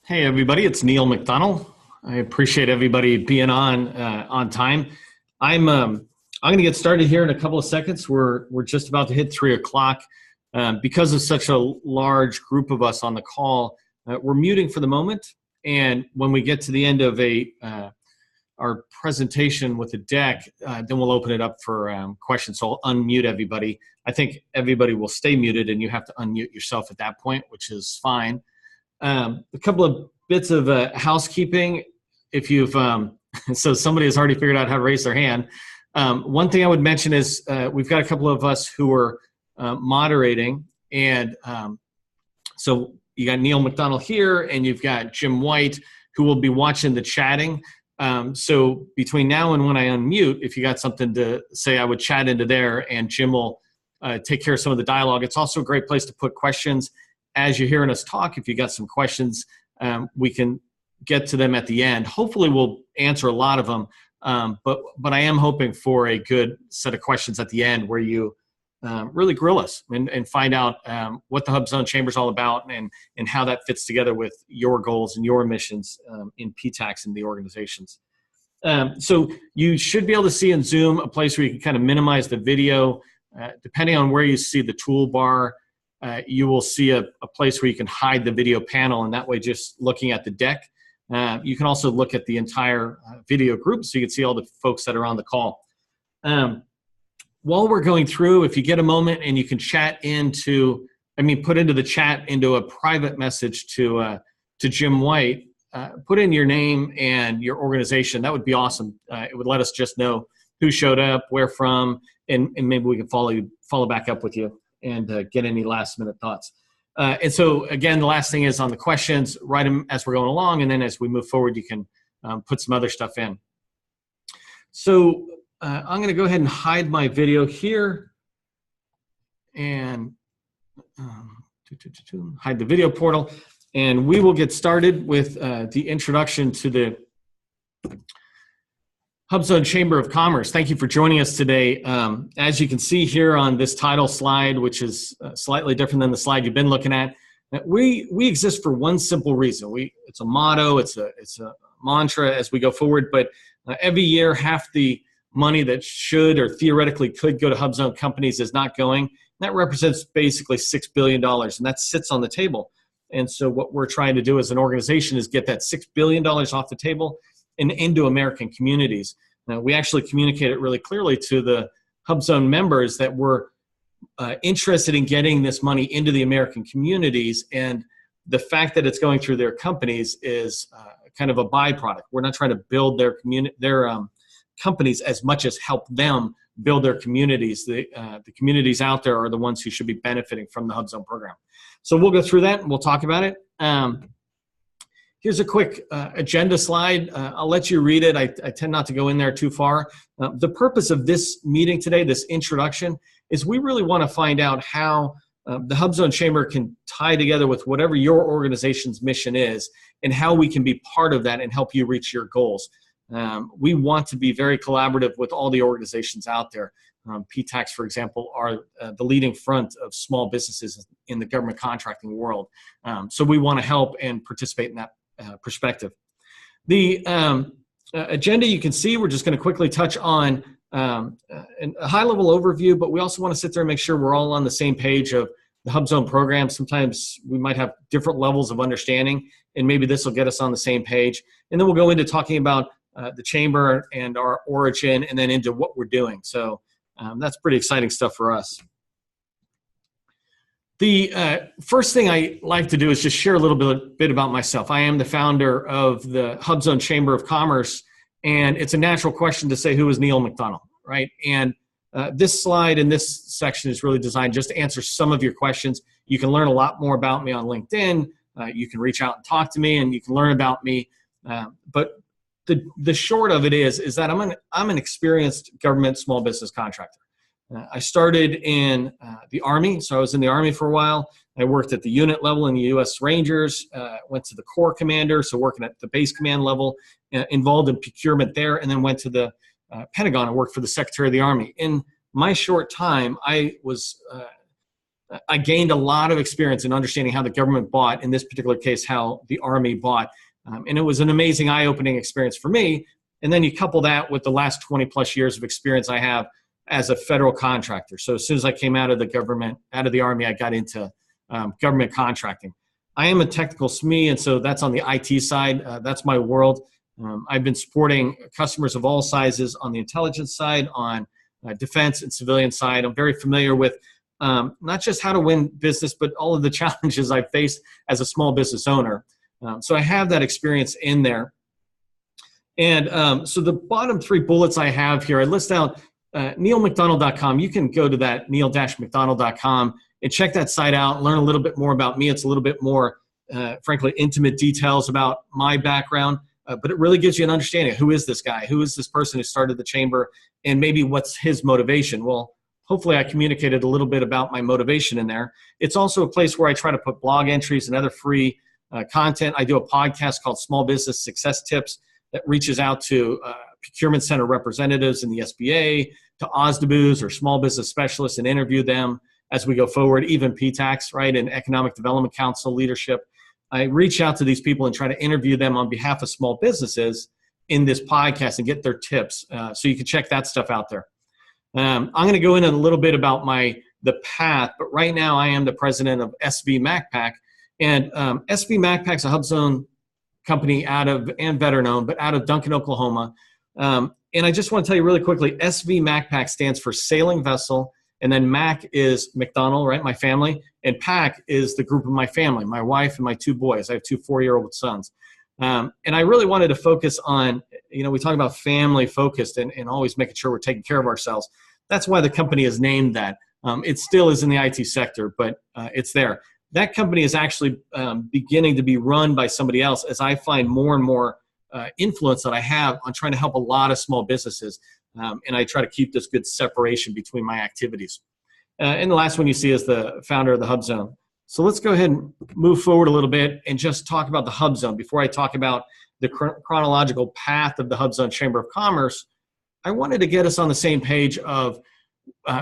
Hey everybody, it's Neil McDonnell. I appreciate everybody being on time. I'm going to get started here in a couple of seconds. We're just about to hit 3 o'clock. Because of such a large group of us on the call, we're muting for the moment. And when we get to the end of our presentation with the deck, then we'll open it up for questions. So I'll unmute everybody. I think everybody will stay muted, and you have to unmute yourself at that point, which is fine. A couple of bits of housekeeping. If you've so somebody has already figured out how to raise their hand. One thing I would mention is we've got a couple of us who are moderating, and so you got Neil McDonnell here, and you've got Jim White who will be watching the chatting. So between now and when I unmute, if you got something to say, I would chat into there, and Jim will take care of some of the dialogue. It's also a great place to put questions. As you're hearing us talk, if you got some questions, we can get to them at the end. Hopefully we'll answer a lot of them, but I am hoping for a good set of questions at the end where you really grill us and find out what the HUBZone Chamber is all about and how that fits together with your goals and your missions in PTACs and the organizations. So you should be able to see in Zoom a place where you can kind of minimize the video. Depending on where you see the toolbar, you will see a place where you can hide the video panel, and that way just looking at the deck. You can also look at the entire video group so you can see all the folks that are on the call. While we're going through, if you get a moment and you can chat into, put into the chat into a private message to Jim White, put in your name and your organization. That would be awesome. It would let us just know who showed up, where from, and maybe we can follow back up with you and get any last minute thoughts. And so again, the last thing is on the questions, write them as we're going along, and then as we move forward, you can put some other stuff in. So I'm going to go ahead and hide my video here and hide the video portal, and we will get started with the introduction to the HUBZone Chamber of Commerce. Thank you for joining us today. As you can see here on this title slide, which is slightly different than the slide you've been looking at, we exist for one simple reason. It's a motto, it's a mantra as we go forward, but every year half the money that should or theoretically could go to HUBZone companies is not going. That represents basically $6 billion, and that sits on the table. And so what we're trying to do as an organization is get that $6 billion off the table and into American communities. Now, we actually communicate it really clearly to the HUBZone members that we're interested in getting this money into the American communities, and the fact that it's going through their companies is kind of a byproduct. We're not trying to build their companies as much as help them build their communities. The communities out there are the ones who should be benefiting from the HUBZone program. So we'll go through that and we'll talk about it. Here's a quick agenda slide. I'll let you read it. I tend not to go in there too far. The purpose of this meeting today, this introduction, is we really want to find out how the HUBZone Chamber can tie together with whatever your organization's mission is and how we can be part of that and help you reach your goals. We want to be very collaborative with all the organizations out there. PTACs, for example, are the leading front of small businesses in the government contracting world. So we want to help and participate in that perspective. The agenda you can see, we're just going to quickly touch on a high-level overview, but we also want to sit there and make sure we're all on the same page of the HUBZone program. Sometimes we might have different levels of understanding, and maybe this will get us on the same page. And then we'll go into talking about the chamber and our origin, and then into what we're doing. So that's pretty exciting stuff for us. The first thing I like to do is just share a little bit about myself. I am the founder of the HUBZone Chamber of Commerce, and it's a natural question to say, who is Neil McDonnell, right? And this slide in this section is really designed just to answer some of your questions. You can learn a lot more about me on LinkedIn. You can reach out and talk to me, and you can learn about me. But the short of it is that I'm an experienced government small business contractor. I started in the Army, so I was in the Army for a while. I worked at the unit level in the U.S. Rangers, went to the Corps Commander, so working at the base command level, involved in procurement there, and then went to the Pentagon and worked for the Secretary of the Army. In my short time, I was I gained a lot of experience in understanding how the government bought, in this particular case, how the Army bought. And it was an amazing eye-opening experience for me. And then you couple that with the last 20 plus years of experience I have as a federal contractor. So as soon as I came out of the government, out of the Army, I got into government contracting. I am a technical SME, and so that's on the IT side. That's my world. I've been supporting customers of all sizes on the intelligence side, on defense and civilian side. I'm very familiar with not just how to win business, but all of the challenges I've faced as a small business owner. So I have that experience in there. And so the bottom 3 bullets I have here, I list out neilmcdonnell.com. You can go to that neil-mcdonnell.com and check that site out, learn a little bit more about me. It's a little bit more, frankly, intimate details about my background, but it really gives you an understanding of who is this guy, who is this person who started the chamber, and maybe what's his motivation. Well, hopefully I communicated a little bit about my motivation in there. It's also a place where I try to put blog entries and other free content. I do a podcast called Small Business Success Tips that reaches out to procurement center representatives in the SBA, to OSDBUs or small business specialists, and interview them as we go forward, even PTACs, right, and Economic Development Council leadership. I reach out to these people and try to interview them on behalf of small businesses in this podcast and get their tips. So you can check that stuff out there. I'm going to go into a little bit about the path, but right now I am the president of SV MacPack. And SV MacPack's a HUBZone company and veteran-owned, but out of Duncan, Oklahoma. And I just want to tell you really quickly, SV MacPack stands for Sailing Vessel, and then Mac is McDonnell, right, my family, and Pack is the group of my family, my wife and my 2 boys. I have 2 4-year-old sons. And I really wanted to focus on, we talk about family focused and always making sure we're taking care of ourselves. That's why the company is named that. It still is in the IT sector, but it's there. That company is actually beginning to be run by somebody else as I find more and more influence that I have on trying to help a lot of small businesses. And I try to keep this good separation between my activities. And the last one you see is the founder of the HUBZone. So let's go ahead and move forward a little bit and just talk about the HUBZone. Before I talk about the chronological path of the HUBZone Chamber of Commerce, I wanted to get us on the same page of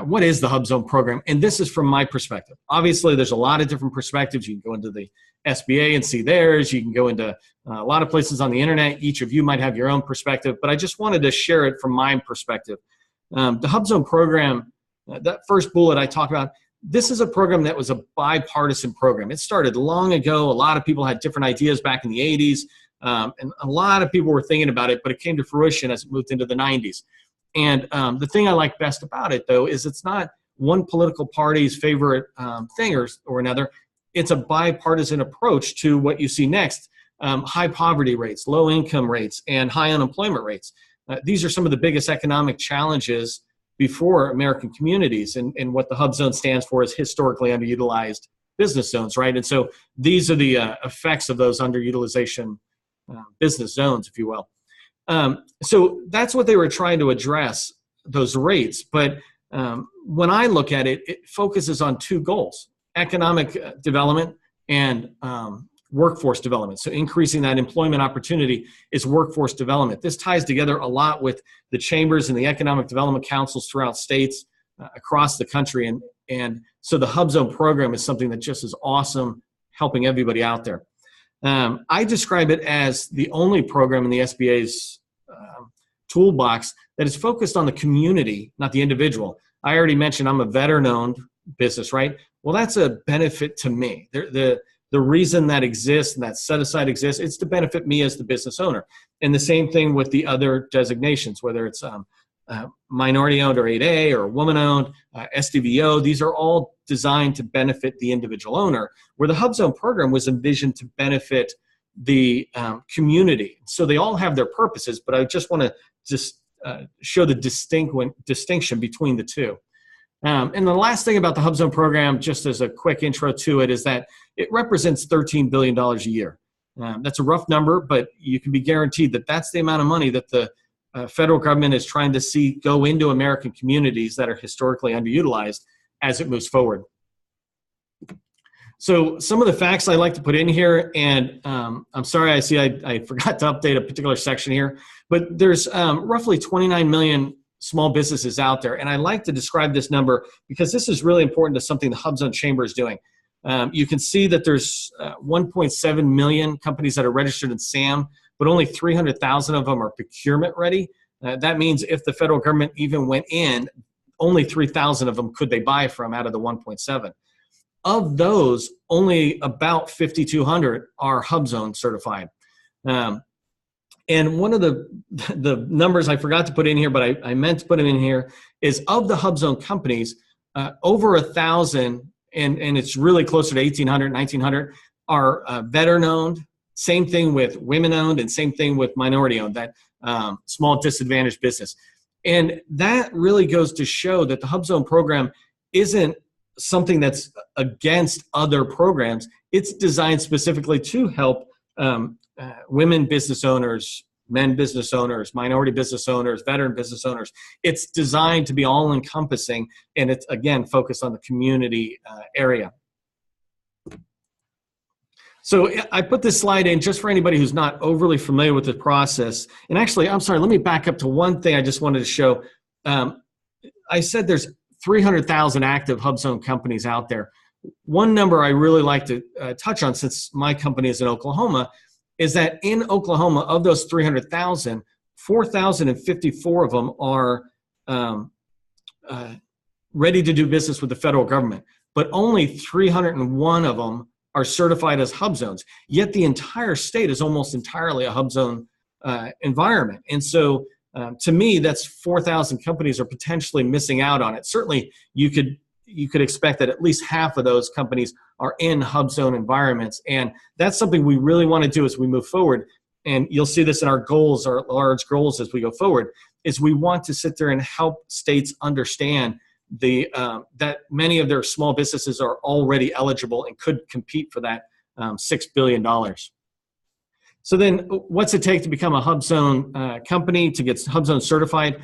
what is the HUBZone program. And this is from my perspective. Obviously, there's a lot of different perspectives. You can go into the SBA and see theirs. You can go into a lot of places on the internet. Each of you might have your own perspective, but I just wanted to share it from my perspective. The HUBZone program, that first bullet I talked about, this is a program that was a bipartisan program. It started long ago. A lot of people had different ideas back in the 80s, and a lot of people were thinking about it, but it came to fruition as it moved into the 90s. And the thing I like best about it, though, is it's not one political party's favorite thing or another. It's a bipartisan approach to what you see next. High poverty rates, low income rates, and high unemployment rates. These are some of the biggest economic challenges before American communities, and what the HUBZone stands for is historically underutilized business zones, right? And so these are the effects of those underutilization business zones, if you will. So that's what they were trying to address, those rates. But when I look at it, it focuses on 2 goals: economic development and workforce development. So increasing that employment opportunity is workforce development. This ties together a lot with the chambers and the economic development councils throughout states across the country. And so the HUBZone program is something that just is awesome, helping everybody out there. I describe it as the only program in the SBA's toolbox that is focused on the community, not the individual. I already mentioned I'm a veteran-owned business, right? Well, that's a benefit to me. The reason that exists and that set-aside exists, it's to benefit me as the business owner. And the same thing with the other designations, whether it's minority-owned or 8A or woman-owned, SDVO. These are all designed to benefit the individual owner, where the HUBZone program was envisioned to benefit the community. So they all have their purposes, but I just want to show the distinction between the 2. And the last thing about the HUBZone program, just as a quick intro to it, is that it represents $13 billion a year. That's a rough number, but you can be guaranteed that that's the amount of money that the federal government is trying to see go into American communities that are historically underutilized as it moves forward. So some of the facts I like to put in here, and I'm sorry, I forgot to update a particular section here, but there's roughly 29 million small businesses out there. And I like to describe this number because this is really important to something the HUBZone Chamber is doing. You can see that there's 1.7 million companies that are registered in SAM, but only 300,000 of them are procurement ready. That means if the federal government even went in, only 3,000 of them could they buy from out of the 1.7. Of those, only about 5,200 are HUBZone certified. And one of the numbers I forgot to put in here, but I meant to put them in here, is of the HUBZone companies, over 1,000, and it's really closer to 1,800, 1,900, are veteran-owned. Same thing with women-owned, and same thing with minority-owned, that small disadvantaged business. And that really goes to show that the HUBZone program isn't something that's against other programs. It's designed specifically to help women business owners, men business owners, minority business owners, veteran business owners. It's designed to be all-encompassing, and it's, again, focused on the community area. So I put this slide in just for anybody who's not overly familiar with the process. And actually, I'm sorry, let me back up to one thing I just wanted to show. I said there's 300,000 active HUBZone companies out there. One number I really like to touch on, since my company is in Oklahoma, is that in Oklahoma, of those 300,000, 4,054 of them are ready to do business with the federal government, but only 301 of them are certified as HUBZones. Yet the entire state is almost entirely a HUBZone environment. And so to me, that's 4,000 companies are potentially missing out on it. Certainly you could expect that at least half of those companies are in HUBZone environments. And that's something we really want to do as we move forward. And you'll see this in our goals, our large goals as we go forward, is we want to sit there and help states understand that many of their small businesses are already eligible and could compete for that $6 billion. So then what's it take to become a HUBZone company, to get HUBZone certified?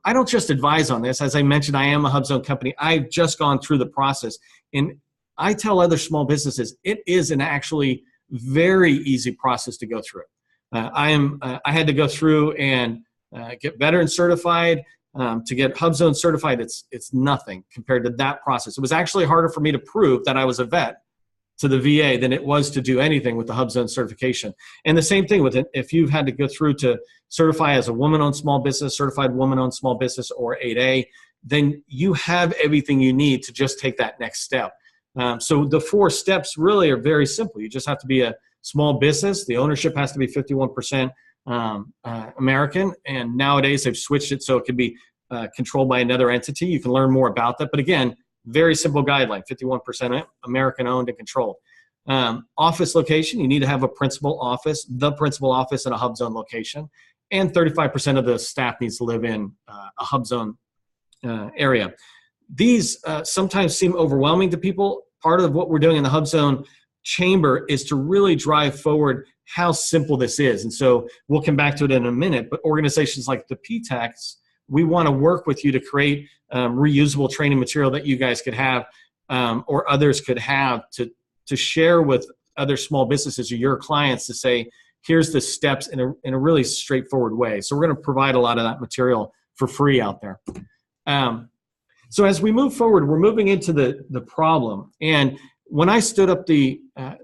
I don't just advise on this. As I mentioned, I am a HUBZone company. I've just gone through the process. And I tell other small businesses, it is an actually very easy process to go through. I had to go through and get veteran certified. To get HUBZone certified, it's nothing compared to that process. It was actually harder for me to prove that I was a vet to the VA than it was to do anything with the HUBZone certification. And the same thing with it, if you've had to go through to certify as a woman-owned small business, certified woman-owned small business, or 8A, then you have everything you need to just take that next step. So the 4 steps really are very simple. You just have to be a small business. The ownership has to be 51% American, and nowadays they've switched it so it can be controlled by another entity. You can learn more about that, but again, very simple guideline: 51% American owned and controlled. Office location, you need to have a principal office, the principal office in a HUBZone location, and 35% of the staff needs to live in a HUBZone area. These sometimes seem overwhelming to people. Part of what we're doing in the HUBZone Chamber is to really drive forward how simple this is. And so we'll come back to it in a minute, but organizations like the PTACs, we want to work with you to create reusable training material that you guys could have or others could have to share with other small businesses or your clients to say, here's the steps in a really straightforward way. So we're going to provide a lot of that material for free out there. So as we move forward, we're moving into the problem. And when I stood up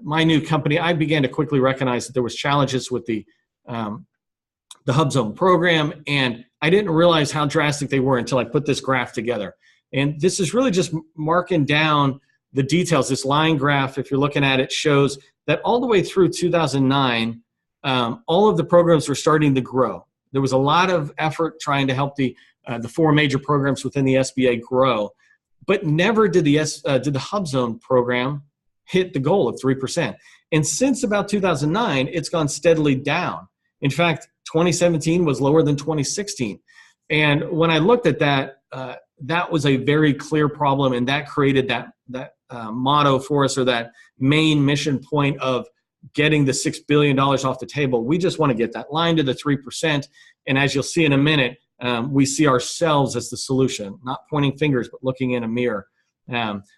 my new company, I began to quickly recognize that there was challenges with the HUBZone program, and I didn't realize how drastic they were until I put this graph together. And this is really just marking down the details. This line graph, if you're looking at it, shows that all the way through 2009, all of the programs were starting to grow. There was a lot of effort trying to help the 4 major programs within the SBA grow, but never did the HUBZone program hit the goal of 3%. And since about 2009, it's gone steadily down. In fact, 2017 was lower than 2016. And when I looked at that, that was a very clear problem, and that created that motto for us, or that main mission point of getting the $6 billion off the table. We just want to get that line to the 3%. And as you'll see in a minute, we see ourselves as the solution, not pointing fingers, but looking in a mirror.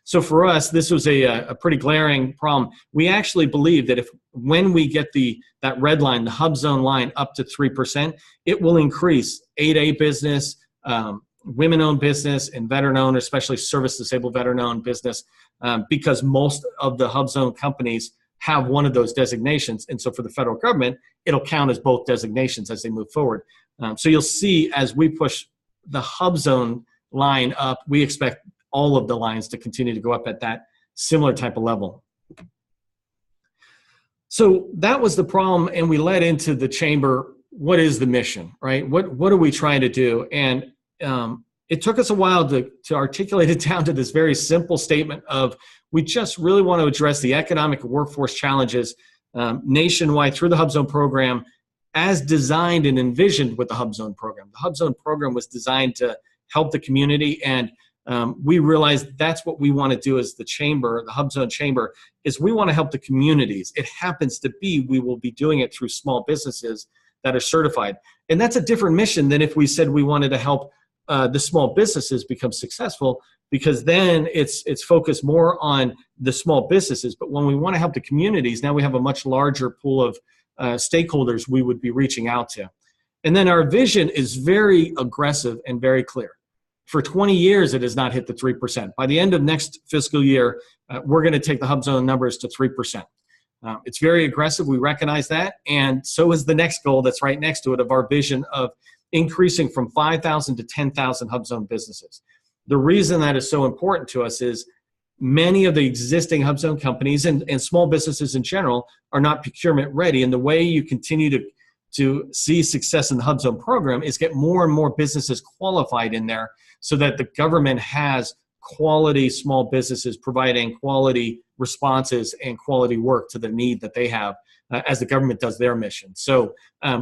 So for us, this was a pretty glaring problem. We actually believe that when we get that red line, the HUBZone line, up to 3%, it will increase 8A business, women-owned business and veteran-owned, especially service-disabled veteran-owned business, because most of the HUBZone companies have one of those designations. And so for the federal government, it'll count as both designations as they move forward. So you'll see as we push the HUBZone line up, we expect all of the lines to continue to go up at that similar type of level. So that was the problem, and we led into the chamber. What is the mission, right? What are we trying to do? And it took us a while to articulate it down to this very simple statement of, we just really want to address the economic and workforce challenges nationwide through the HUBZone program as designed and envisioned with the HUBZone program. The HUBZone program was designed to help the community, and we realized that's what we want to do as the chamber, the HUBZone chamber, is we want to help the communities. It happens to be we will be doing it through small businesses that are certified. And that's a different mission than if we said we wanted to help the small businesses become successful, because then it's focused more on the small businesses. But when we want to help the communities, now we have a much larger pool of stakeholders we would be reaching out to. And then our vision is very aggressive and very clear. For 20 years, it has not hit the 3%. By the end of next fiscal year, we're going to take the HUBZone numbers to 3%. It's very aggressive. We recognize that. And so is the next goal that's right next to it of our vision of increasing from 5,000 to 10,000 HUBZone businesses. The reason that is so important to us is many of the existing HUBZone companies and small businesses in general are not procurement ready. And the way you continue to see success in the HUBZone program is get more and more businesses qualified in there so that the government has quality small businesses providing quality responses and quality work to the need that they have as the government does their mission. So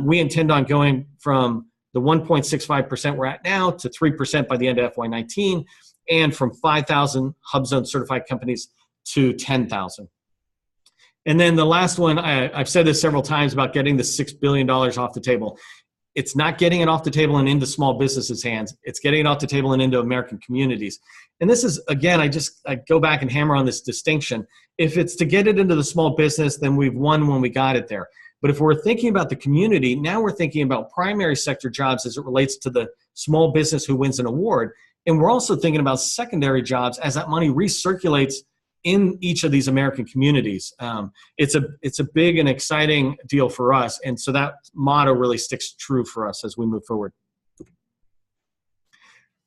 we intend on going from the 1.65% we're at now to 3% by the end of FY19, and from 5,000 HUBZone certified companies to 10,000. And then the last one, I've said this several times about getting the $6 billion off the table. It's not getting it off the table and into small businesses' hands. It's getting it off the table and into American communities. And this is, again, I go back and hammer on this distinction. If it's to get it into the small business, then we've won when we got it there. But if we're thinking about the community, now we're thinking about primary sector jobs as it relates to the small business who wins an award. And we're also thinking about secondary jobs as that money recirculates in each of these American communities. It's a big and exciting deal for us. And so that motto really sticks true for us as we move forward.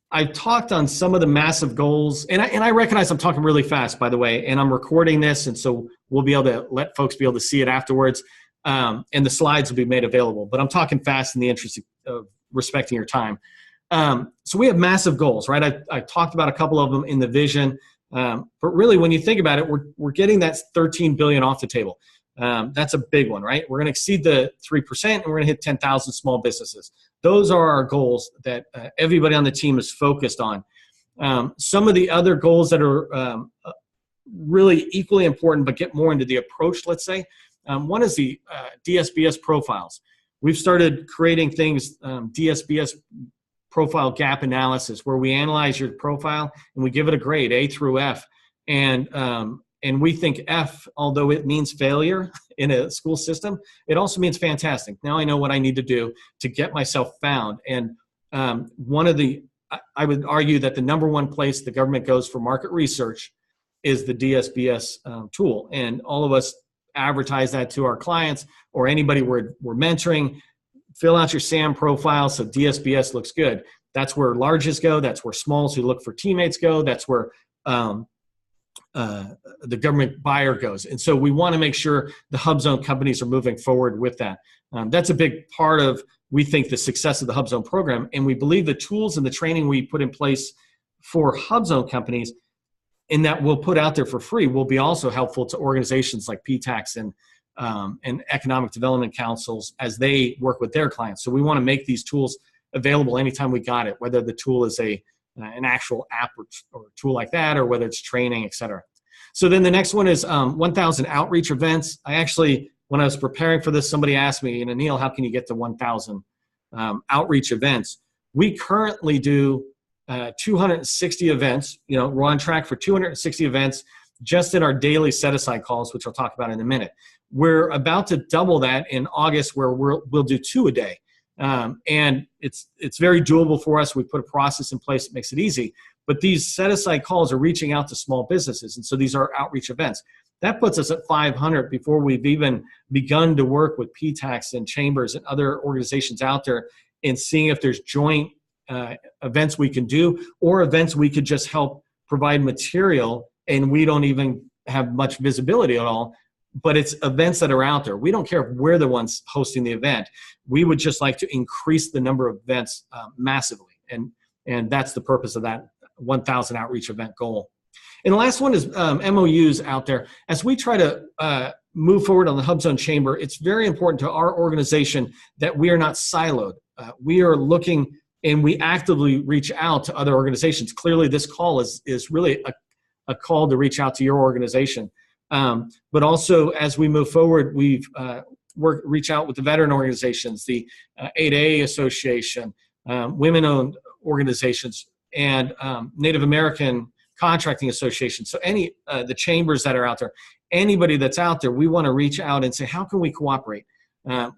I've talked on some of the massive goals, and I recognize I'm talking really fast, by the way, and I'm recording this, and so we'll be able to let folks be able to see it afterwards. And the slides will be made available. But I'm talking fast in the interest of respecting your time. So we have massive goals, right? I talked about a couple of them in the vision. But really, when you think about it, we're getting that $13 billion off the table. That's a big one, right? We're going to exceed the 3%, and we're going to hit 10,000 small businesses. Those are our goals that everybody on the team is focused on. Some of the other goals that are really equally important, but get more into the approach, let's say, one is the DSPs profiles. We've started creating things, DSPs profile gap analysis, where we analyze your profile and we give it a grade, A through F. And we think F, although it means failure in a school system, it also means fantastic. Now I know what I need to do to get myself found. And I would argue that the #1 place the government goes for market research is the DSPs tool. And all of us advertise that to our clients or anybody we're mentoring. Fill out your SAM profile so DSPs looks good. That's where larges go. That's where smalls who look for teammates go. That's where the government buyer goes. And so we want to make sure the HUBZone companies are moving forward with that. That's a big part of, we think, the success of the HUBZone program. And we believe the tools and the training we put in place for HUBZone companies, and that we'll put out there for free, will be also helpful to organizations like PTACs and economic development councils as they work with their clients. So we want to make these tools available anytime we got it, whether the tool is an actual app or tool like that, or whether it's training, et cetera. So then the next one is 1,000 outreach events. I actually, when I was preparing for this, somebody asked me, Neil, how can you get to 1,000 outreach events? We currently do 260 events. We're on track for 260 events just in our daily set-aside calls, which I'll talk about in a minute. We're about to double that in August, where we'll do 2 a day. And it's very doable for us. We put a process in place that makes it easy. But these set-aside calls are reaching out to small businesses, and so these are outreach events. That puts us at 500 before we've even begun to work with PTACs and chambers and other organizations out there and seeing if there's joint events we can do, or events we could just help provide material and we don't even have much visibility at all. But it's events that are out there. We don't care if we're the ones hosting the event. We would just like to increase the number of events massively. And that's the purpose of that 1,000 outreach event goal. And the last one is MOUs out there. As we try to move forward on the HUBZone Chamber, it's very important to our organization that we are not siloed. We are looking and we actively reach out to other organizations. Clearly, this call is really a call to reach out to your organization. But also, as we move forward, we've reach out with the veteran organizations, the 8A Association, women-owned organizations, and Native American contracting associations. So the chambers that are out there, anybody that's out there, we want to reach out and say, how can we cooperate?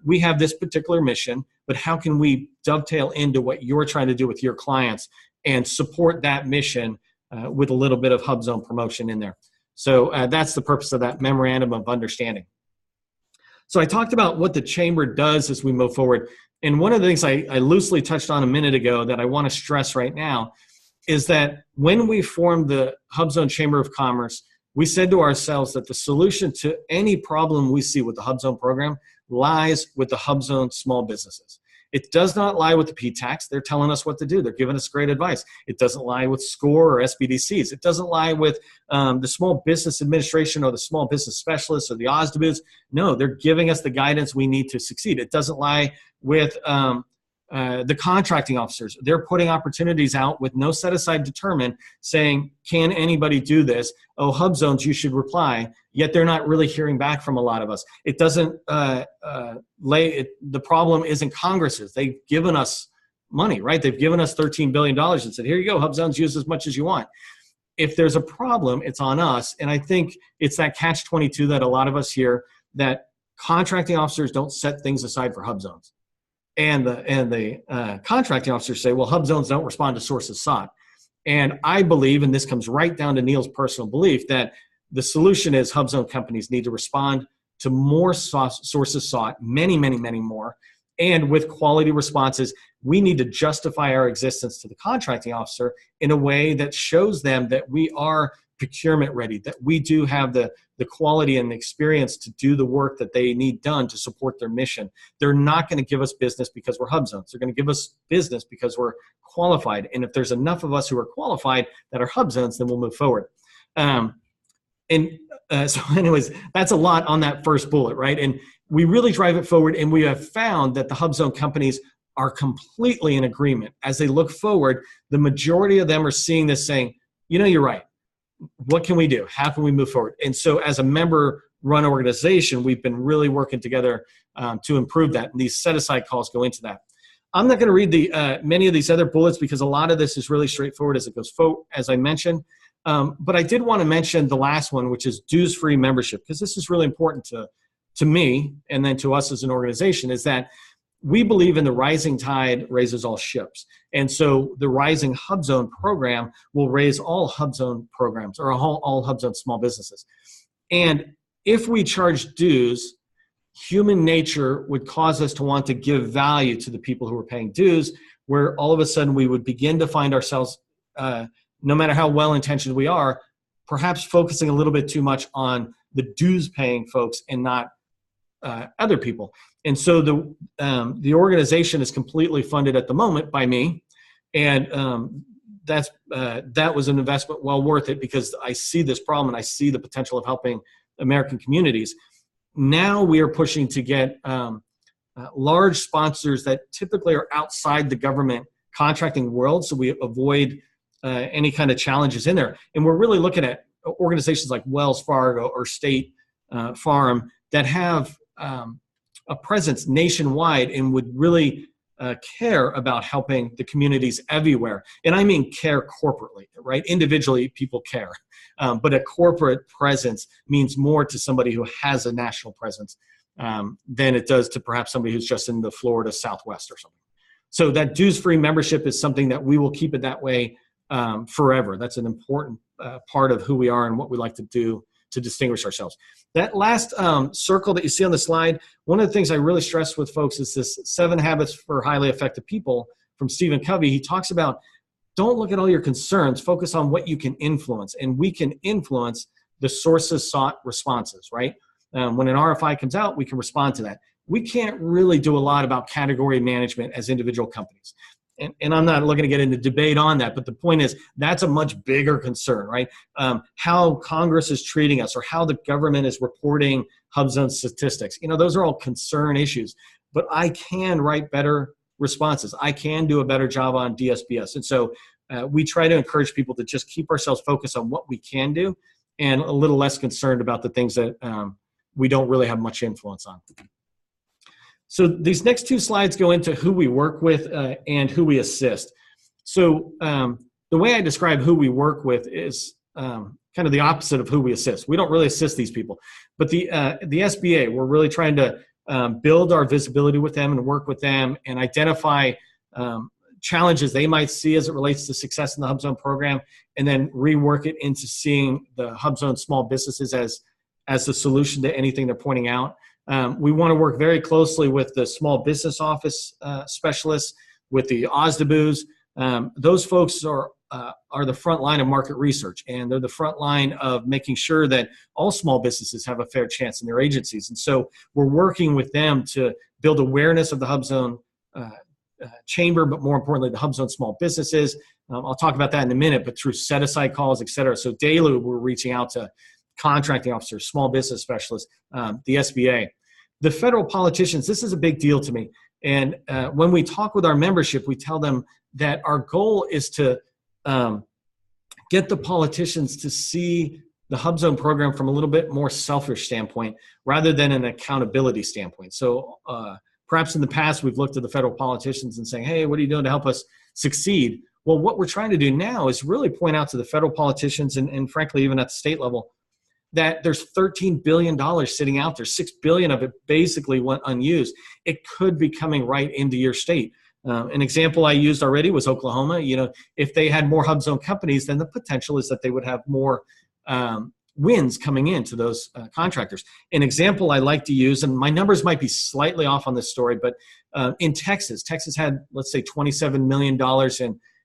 We have this particular mission, but how can we dovetail into what you're trying to do with your clients and support that mission with a little bit of HUBZone promotion in there? So that's the purpose of that memorandum of understanding. So I talked about what the chamber does as we move forward. And one of the things I loosely touched on a minute ago that I want to stress right now is that when we formed the HUBZone Chamber of Commerce, we said to ourselves that the solution to any problem we see with the HUBZone program lies with the HUBZone small businesses. It does not lie with the PTACs. They're telling us what to do. They're giving us great advice. It doesn't lie with SCORE or SBDCs. It doesn't lie with the Small Business Administration or the Small Business Specialists or the OSDBs. No, they're giving us the guidance we need to succeed. It doesn't lie with the contracting officers. They're putting opportunities out with no set-aside determined, saying, can anybody do this? Oh, HUBZones, you should reply. Yet they're not really hearing back from a lot of us. It doesn't the problem isn't Congress's. They've given us money, right? They've given us $13 billion and said, here you go, HUBZones, use as much as you want. If there's a problem, it's on us. And I think it's that catch-22 that a lot of us hear, that contracting officers don't set things aside for HUBZones. And the contracting officers say, well, HUBZones don't respond to sources sought. And I believe, and this comes right down to Neil's personal belief, that the solution is HUBZone companies need to respond to more sources sought, many, many, many more. And with quality responses, we need to justify our existence to the contracting officer in a way that shows them that we are procurement ready, that we do have the quality and the experience to do the work that they need done to support their mission. They're not going to give us business because we're HUBZones. They're going to give us business because we're qualified. And if there's enough of us who are qualified that are HUBZones, then we'll move forward. So anyways, that's a lot on that first bullet, right? And we really drive it forward, and we have found that the HUBZone companies are completely in agreement. As they look forward, the majority of them are seeing this saying, you know, you're right. What can we do? How can we move forward? And so as a member-run organization, we've been really working together to improve that. And these set-aside calls go into that. I'm not going to read many of these other bullets because a lot of this is really straightforward as it goes forward, as I mentioned. But I did want to mention the last one, which is dues-free membership, because this is really important to me and then to us as an organization, is that we believe in the rising tide raises all ships. And so the rising HUBZone program will raise all HUBZone programs, or all HUBZone small businesses. And if we charge dues, human nature would cause us to want to give value to the people who are paying dues, where all of a sudden we would begin to find ourselves, no matter how well-intentioned we are, perhaps focusing a little bit too much on the dues-paying folks and not other people. And so the organization is completely funded at the moment by me, and that was an investment well worth it, because I see this problem and I see the potential of helping American communities. Now we are pushing to get large sponsors that typically are outside the government contracting world, so we avoid any kind of challenges in there. And we're really looking at organizations like Wells Fargo or State Farm that have a presence nationwide and would really care about helping the communities everywhere. And I mean care corporately, right? Individually, people care. But a corporate presence means more to somebody who has a national presence. than it does to perhaps somebody who's just in the Florida Southwest or something. So that dues-free membership is something that we will keep it that way forever. That's an important part of who we are and what we like to do to distinguish ourselves. That last circle that you see on the slide, one of the things I really stress with folks is this 7 Habits for Highly Effective People from Stephen Covey. He talks about, don't look at all your concerns, focus on what you can influence. And we can influence the sources sought responses, right? When an RFI comes out, we can respond to that. We can't really do a lot about category management as individual companies. And I'm not looking to get into debate on that, but the point is that's a much bigger concern, right? How Congress is treating us or how the government is reporting HUBZone statistics. You know, those are all concern issues, but I can write better responses. I can do a better job on DSPs. And so we try to encourage people to just keep ourselves focused on what we can do and a little less concerned about the things that we don't really have much influence on. So these next 2 slides go into who we work with and who we assist. So the way I describe who we work with is kind of the opposite of who we assist. We don't really assist these people. But the SBA, we're really trying to build our visibility with them and work with them and identify challenges they might see as it relates to success in the HUBZone program, and then rework it into seeing the HUBZone small businesses as the solution to anything they're pointing out. We want to work very closely with the small business office specialists, with the OSDBUs. Those folks are the front line of market research, and they're the front line of making sure that all small businesses have a fair chance in their agencies. And so we're working with them to build awareness of the HUBZone Chamber, but more importantly, the HUBZone small businesses. I'll talk about that in a minute, but through set-aside calls, et cetera. So daily, we're reaching out to contracting officers, small business specialists, the SBA. The federal politicians, this is a big deal to me. And when we talk with our membership, we tell them that our goal is to get the politicians to see the HUBZone program from a little bit more selfish standpoint rather than an accountability standpoint. So perhaps in the past, we've looked at the federal politicians and saying, hey, what are you doing to help us succeed? Well, what we're trying to do now is really point out to the federal politicians and frankly, even at the state level, that there's $13 billion sitting out there. $6 billion of it basically went unused. It could be coming right into your state. An example I used already was Oklahoma. You know, if they had more HUBZone companies, then the potential is that they would have more wins coming into those contractors. An example I like to use, and my numbers might be slightly off on this story, but in Texas had, let's say, $27 million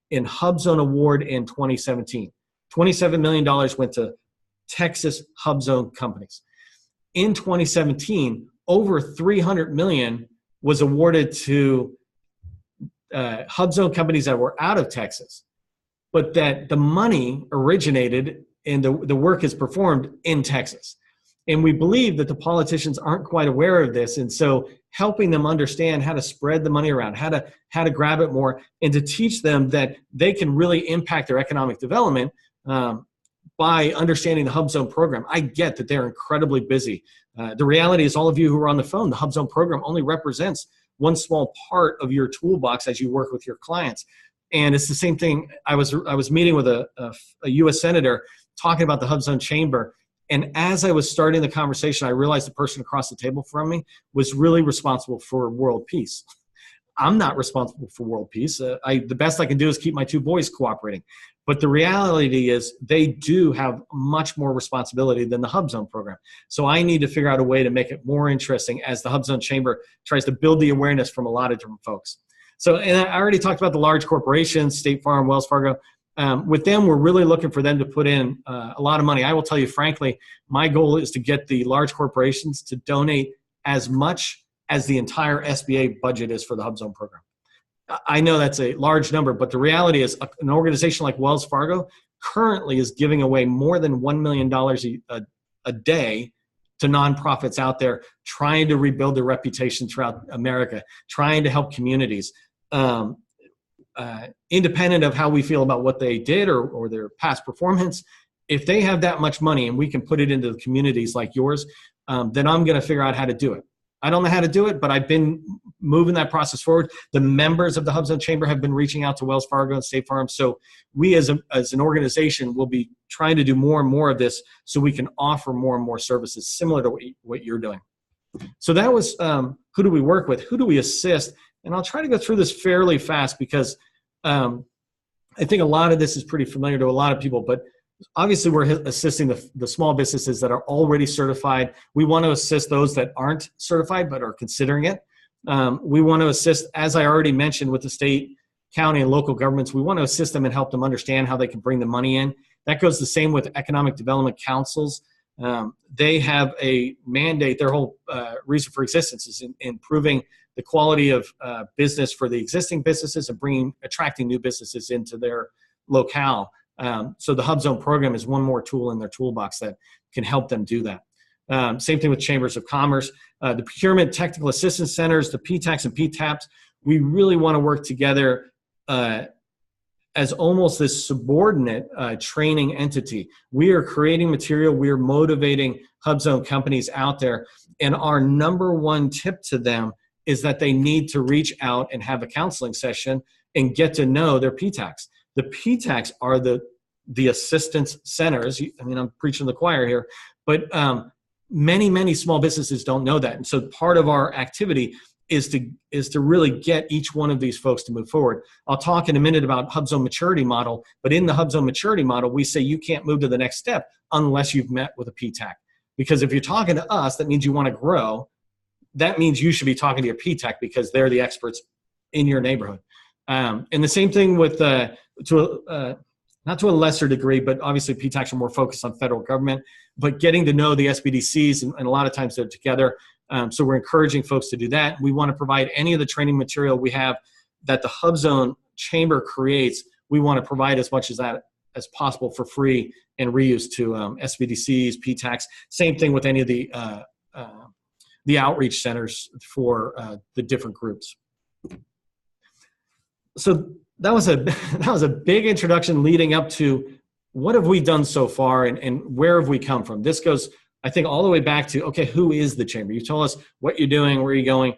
in HUBZone award in 2017. $27 million went to Texas HUBZone companies. In 2017, over $300 million was awarded to HUBZone companies that were out of Texas, but that the money originated and the work is performed in Texas. And we believe that the politicians aren't quite aware of this, and so helping them understand how to spread the money around, how to grab it more, and to teach them that they can really impact their economic development by understanding the HUBZone program. I get that they're incredibly busy. The reality is, all of you who are on the phone, the HUBZone program only represents one small part of your toolbox as you work with your clients. And it's the same thing. I was meeting with a U.S. senator talking about the HUBZone Chamber. And as I was starting the conversation, I realized the person across the table from me was really responsible for world peace. I'm not responsible for world peace. The best I can do is keep my 2 boys cooperating. But the reality is they do have much more responsibility than the HUBZone program. So I need to figure out a way to make it more interesting as the HUBZone Chamber tries to build the awareness from a lot of different folks. So, and I already talked about the large corporations, State Farm, Wells Fargo. With them, we're really looking for them to put in a lot of money. I will tell you, frankly, my goal is to get the large corporations to donate as much as the entire SBA budget is for the HUBZone program. I know that's a large number, but the reality is an organization like Wells Fargo currently is giving away more than $1 million a day to nonprofits out there trying to rebuild their reputation throughout America, trying to help communities. Independent of how we feel about what they did or their past performance, if they have that much money and we can put it into the communities like yours, then I'm going to figure out how to do it. I don't know how to do it, but I've been moving that process forward. The members of the HUBZone Chamber have been reaching out to Wells Fargo and State Farm. So we as an organization will be trying to do more and more of this so we can offer more and more services similar to what you're doing. So that was who do we work with? Who do we assist? And I'll try to go through this fairly fast because I think a lot of this is pretty familiar to a lot of people, but obviously we're assisting the small businesses that are already certified. We want to assist those that aren't certified but are considering it. We want to assist, as I already mentioned, with the state, county, and local governments. We want to assist them and help them understand how they can bring the money in. That goes the same with economic development councils. They have a mandate. Their whole reason for existence is in improving the quality of business for the existing businesses and attracting new businesses into their locale. So the HUBZone program is one more tool in their toolbox that can help them do that. Same thing with chambers of commerce. The procurement technical assistance centers, the PTACs and PTAPs, we really want to work together as almost this subordinate training entity. We are creating material, we are motivating HUBZone companies out there, and our number one tip to them is that they need to reach out and have a counseling session and get to know their PTACs. The PTACs are the assistance centers. I mean, I'm preaching to the choir here, but many small businesses don't know that. And so part of our activity is to really get each one of these folks to move forward. I'll talk in a minute about HUBZone maturity model, but in the HUBZone maturity model, we say you can't move to the next step unless you've met with a PTAC. Because if you're talking to us, that means you want to grow. That means you should be talking to your PTAC because they're the experts in your neighborhood. And the same thing with, not to a lesser degree, but obviously PTACs are more focused on federal government, but getting to know the SBDCs, and a lot of times they're together. So we're encouraging folks to do that. We want to provide any of the training material we have that the HUBZone Chamber creates. We want to provide as much as that as possible for free and reuse to SBDCs, PTACs. Same thing with any of the outreach centers for the different groups. So that was a big introduction leading up to what have we done so far and where have we come from. This goes, I think, all the way back to, okay, who is the Chamber? You told us what you're doing, where you're going.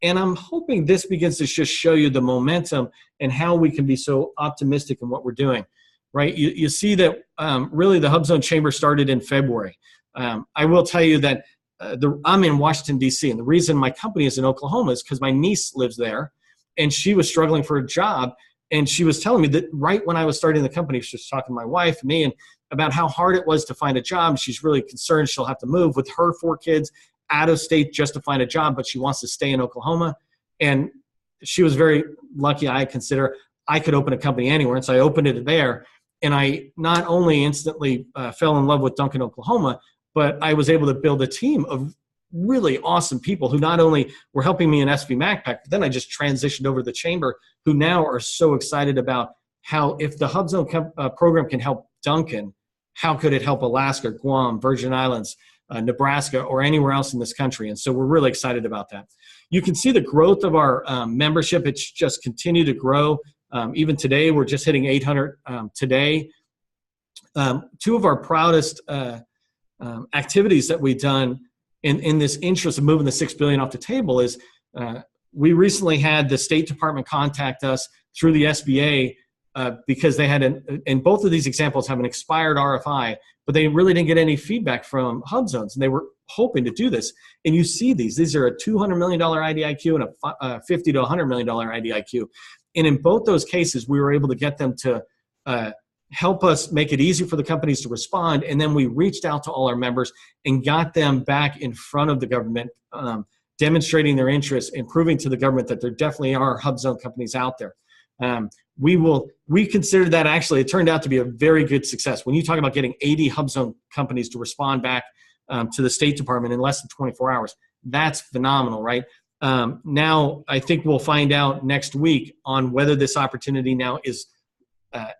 And I'm hoping this begins to just show you the momentum and how we can be so optimistic in what we're doing, right? You see that really the HUBZone Chamber started in February. I will tell you that I'm in Washington, D.C., and the reason my company is in Oklahoma is because my niece lives there, and she was struggling for a job, and she was telling me that right when I was starting the company, she was talking to my wife and me and about how hard it was to find a job. She's really concerned she'll have to move with her 4 kids out of state just to find a job, but she wants to stay in Oklahoma. And she was very lucky, I consider, I could open a company anywhere, and so I opened it there. And I not only instantly fell in love with Duncan, Oklahoma, but I was able to build a team of really awesome people who not only were helping me in SV MacPack, but then I just transitioned over to the Chamber, who now are so excited about how if the HUBZone program can help Duncan, how could it help Alaska, Guam, Virgin Islands, Nebraska, or anywhere else in this country? And so we're really excited about that. You can see the growth of our membership. It's just continued to grow. Even today, we're just hitting 800 today. 2 of our proudest activities that we've done in this interest of moving the $6 billion off the table is we recently had the State Department contact us through the SBA because they had, and both of these examples have an expired RFI, but they really didn't get any feedback from HUBZones, and they were hoping to do this. And you see these are a $200 million IDIQ and a $50 to $100 million IDIQ. And in both those cases, we were able to get them to help us make it easy for the companies to respond. And then we reached out to all our members and got them back in front of the government, demonstrating their interest and proving to the government that there definitely are HUBZone companies out there. We considered that actually, it turned out to be a very good success. When you talk about getting 80 HUBZone companies to respond back to the State Department in less than 24 hours, that's phenomenal, right? Now, I think we'll find out next week on whether this opportunity now is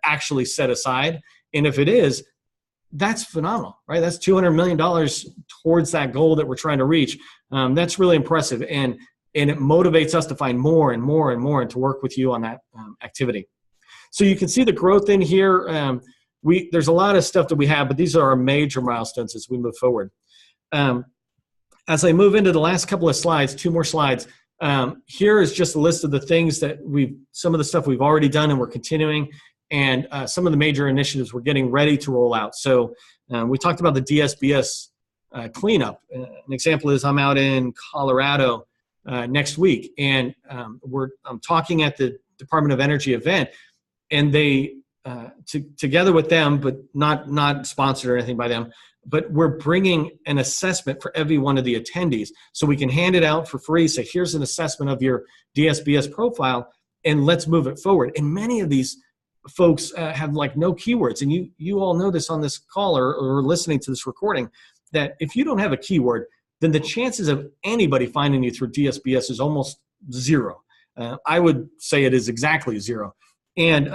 actually set aside. And if it is, that's phenomenal, right? That's $200 million towards that goal that we're trying to reach. That's really impressive. And it motivates us to find more and more and more and to work with you on that activity. So you can see the growth in here. There's a lot of stuff that we have, but these are our major milestones as we move forward. As I move into the last couple of slides, 2 more slides, here is just a list of the things that some of the stuff we've already done and we're continuing, and some of the major initiatives we're getting ready to roll out. So we talked about the DSPs cleanup. An example is I'm out in Colorado next week, and I'm talking at the Department of Energy event, and they together with them, but not sponsored or anything by them, but we're bringing an assessment for every one of the attendees, so we can hand it out for free. So here's an assessment of your DSBS profile, and let's move it forward. And many of these folks have like no keywords, and you all know this on this call or listening to this recording, that if you don't have a keyword, then the chances of anybody finding you through DSBS is almost zero. I would say it is exactly zero. And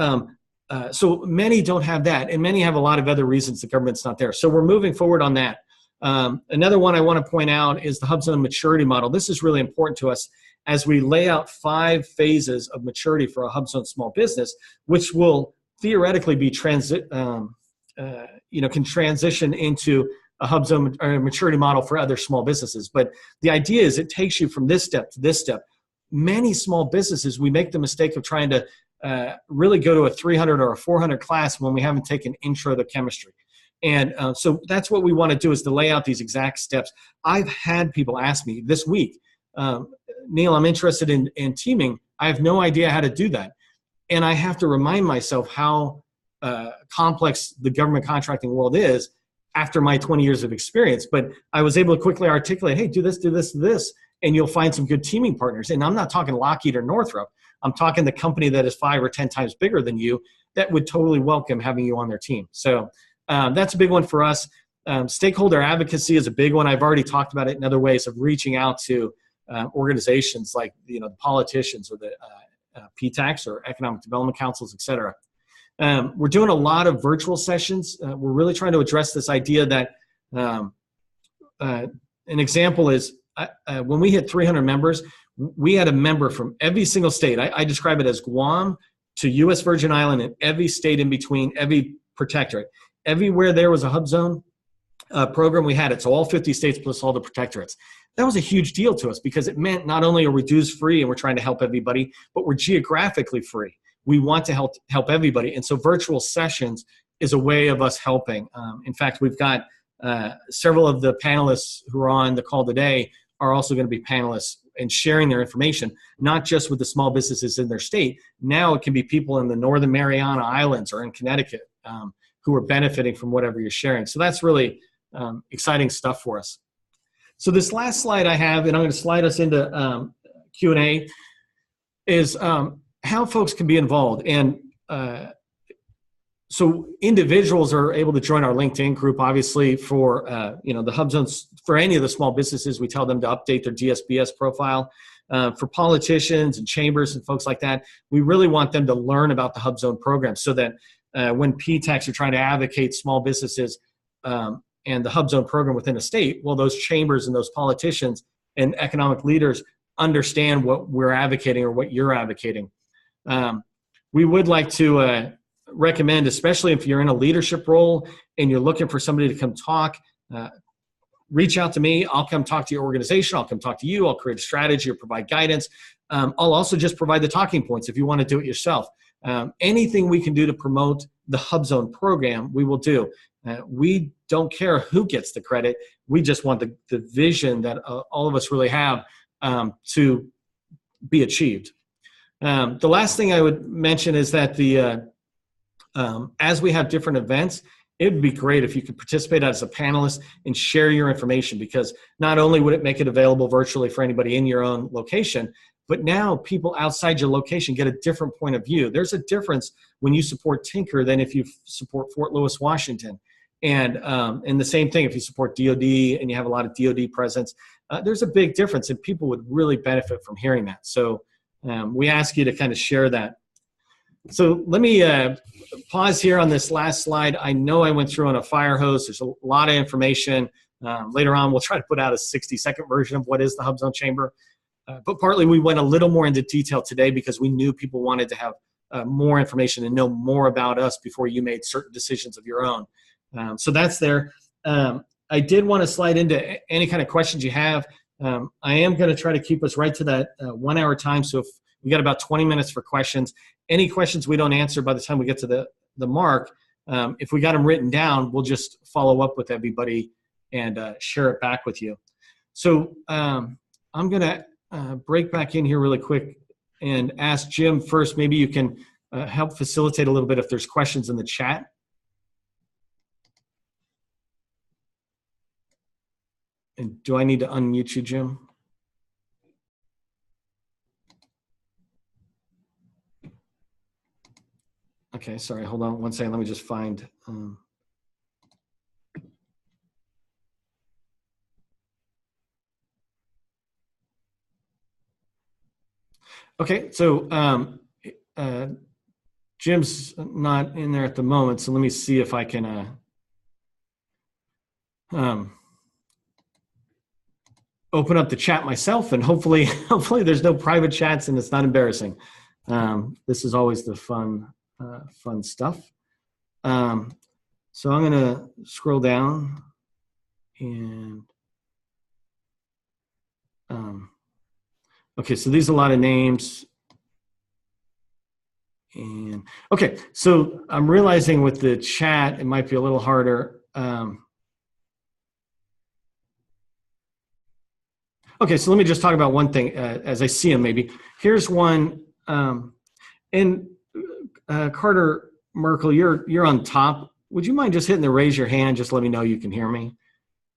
so many don't have that, and many have a lot of other reasons the government's not there. So we're moving forward on that. Another one I want to point out is the HUBZone maturity model. This is really important to us as we lay out 5 phases of maturity for a HUBZone small business, which will theoretically be can transition into a HUBZone maturity model for other small businesses. But the idea is it takes you from this step to this step. Many small businesses, we make the mistake of trying to really go to a 300 or a 400 class when we haven't taken intro to chemistry. And so that's what we want to do, is to lay out these exact steps. I've had people ask me this week, Neil, I'm interested in teaming. I have no idea how to do that. And I have to remind myself how complex the government contracting world is after my 20 years of experience. But I was able to quickly articulate, hey, do this, do this, do this, and you'll find some good teaming partners. And I'm not talking Lockheed or Northrop. I'm talking the company that is 5 or 10 times bigger than you that would totally welcome having you on their team. So that's a big one for us. Stakeholder advocacy is a big one. I've already talked about it in other ways of reaching out to organizations like the politicians or the PTACs or economic development councils, et cetera. We're doing a lot of virtual sessions. We're really trying to address this idea that an example is when we hit 300 members, we had a member from every single state. I describe it as Guam to U.S. Virgin Island and every state in between, every protectorate. Everywhere there was a HUBZone program, we had it. So all 50 states plus all the protectorates. That was a huge deal to us because it meant not only are we dues free and we're trying to help everybody, but we're geographically free. We want to help everybody. And so virtual sessions is a way of us helping. In fact, we've got several of the panelists who are on the call today are also going to be panelists and sharing their information, not just with the small businesses in their state. Now it can be people in the Northern Mariana Islands or in Connecticut who are benefiting from whatever you're sharing. So that's really exciting stuff for us. So this last slide I have, and I'm going to slide us into Q&A, is how folks can be involved. And so individuals are able to join our LinkedIn group, obviously, for the HUBZones. For any of the small businesses, we tell them to update their DSBS profile. For politicians and chambers and folks like that, we really want them to learn about the HUBZone program so that when PTACs are trying to advocate small businesses and the HUBZone program within a state, well, those chambers and those politicians and economic leaders understand what we're advocating or what you're advocating. We would like to recommend, especially if you're in a leadership role and you're looking for somebody to come talk, reach out to me. I'll come talk to your organization. I'll come talk to you. I'll create a strategy or provide guidance. I'll also just provide the talking points if you want to do it yourself. Anything we can do to promote the HUBZone program, we will do. We don't care who gets the credit. We just want the vision that all of us really have to be achieved. The last thing I would mention is that as we have different events, it would be great if you could participate as a panelist and share your information, because not only would it make it available virtually for anybody in your own location, but now people outside your location get a different point of view. There's a difference when you support Tinker than if you support Fort Lewis, Washington. And the same thing, if you support DOD and you have a lot of DOD presence, there's a big difference, and people would really benefit from hearing that. So we ask you to kind of share that. So let me pause here on this last slide. I know I went through on a fire hose. There's a lot of information. Later on, we'll try to put out a 60-second version of what is the HUBZone Chamber. But partly we went a little more into detail today because we knew people wanted to have more information and know more about us before you made certain decisions of your own. So that's there. I did want to slide into any kind of questions you have. I am going to try to keep us right to that 1 hour time. So if we got about 20 minutes for questions, any questions we don't answer by the time we get to the mark, if we got them written down, we'll just follow up with everybody and share it back with you. So I'm going to break back in here really quick and ask Jim first. Maybe you can help facilitate a little bit if there's questions in the chat. And do I need to unmute you, Jim? Okay, sorry, hold on one second. Let me just find. Okay, so Jim's not in there at the moment, so let me see if I can open up the chat myself, and hopefully there's no private chats and it's not embarrassing. This is always the fun stuff. So I'm gonna scroll down and okay, so these are a lot of names. And okay, so I'm realizing with the chat, it might be a little harder. Okay, so let me just talk about one thing as I see them maybe. Here's one, and Carter Merkel, you're on top. Would you mind just hitting the raise your hand? Just let me know you can hear me.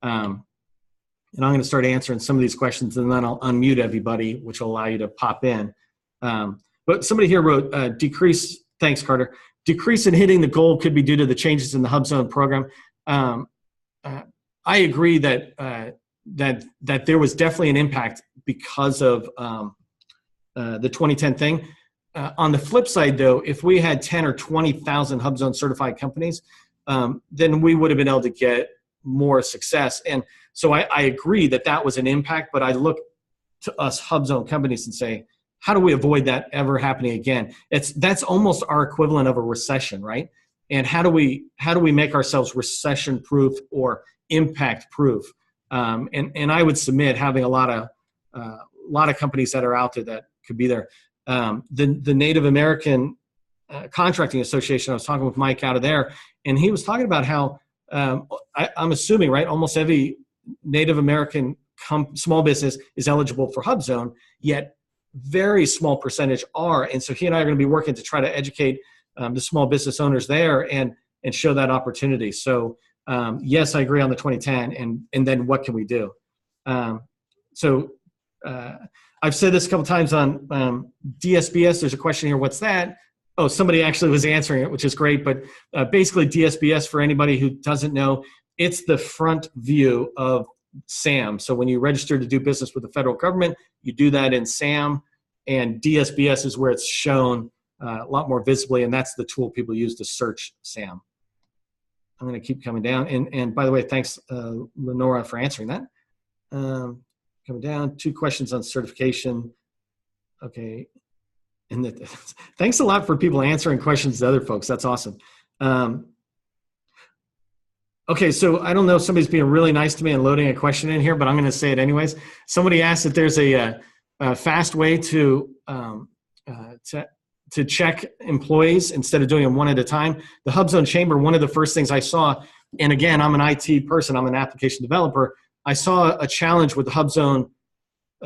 And I'm going to start answering some of these questions, and then I'll unmute everybody, which will allow you to pop in. But somebody here wrote, decrease, thanks Carter, decrease in hitting the goal could be due to the changes in the HUBZone program. I agree that that there was definitely an impact because of the 2010 thing. On the flip side, though, if we had 10 or 20,000 HUBZone certified companies, then we would have been able to get more success. And so I agree that that was an impact, but I look to us HUBZone companies and say, how do we avoid that ever happening again? That's almost our equivalent of a recession, right? And how do we make ourselves recession proof or impact proof? And I would submit having a lot of companies that are out there that could be there. The Native American Contracting Association, I was talking with Mike out of there, and he was talking about how I'm assuming, right, almost every Native American small business is eligible for HUBZone, yet very small percentage are. And so he and I are going to be working to try to educate the small business owners there and show that opportunity. So yes, I agree on the 2010, and then what can we do? So I've said this a couple times on DSPs. There's a question here, what's that? Oh, somebody actually was answering it, which is great. But basically DSPs, for anybody who doesn't know, it's the front view of SAM. So when you register to do business with the federal government, you do that in SAM, and DSPs is where it's shown a lot more visibly, and that's the tool people use to search SAM. I'm going to keep coming down. And by the way, thanks, Lenora, for answering that. Coming down, 2 questions on certification. Okay. And thanks a lot for people answering questions to other folks. That's awesome. Okay, so I don't know if somebody's being really nice to me and loading a question in here, but I'm going to say it anyways. Somebody asked if there's a fast way to check employees instead of doing them one at a time. The HUBZone Chamber, one of the first things I saw, and again, I'm an IT person, I'm an application developer, I saw a challenge with the HUBZone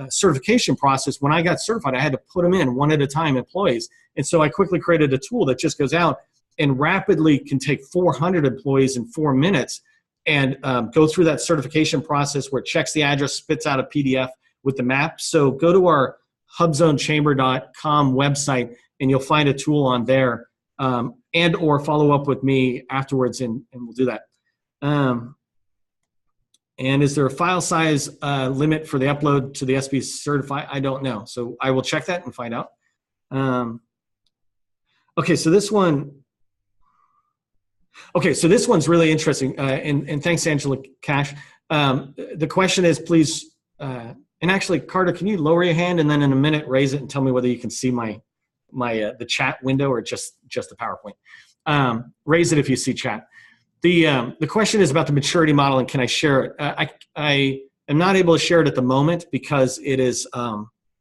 certification process. When I got certified, I had to put them in one at a time, employees. And so I quickly created a tool that just goes out and rapidly can take 400 employees in 4 minutes and go through that certification process where it checks the address, spits out a PDF with the map. So go to our HUBZoneChamber.com website and you'll find a tool on there, and or follow up with me afterwards and we'll do that. And is there a file size limit for the upload to the SP Certify? I don't know. So I will check that and find out. Okay, so this one. Okay, so this one's really interesting. And thanks, Angela Cash. The question is, please, and actually, Carter, can you lower your hand and then in a minute raise it and tell me whether you can see the chat window or just the PowerPoint. Raise it if you see chat. The question is about the maturity model and can I share it? I am not able to share it at the moment because it is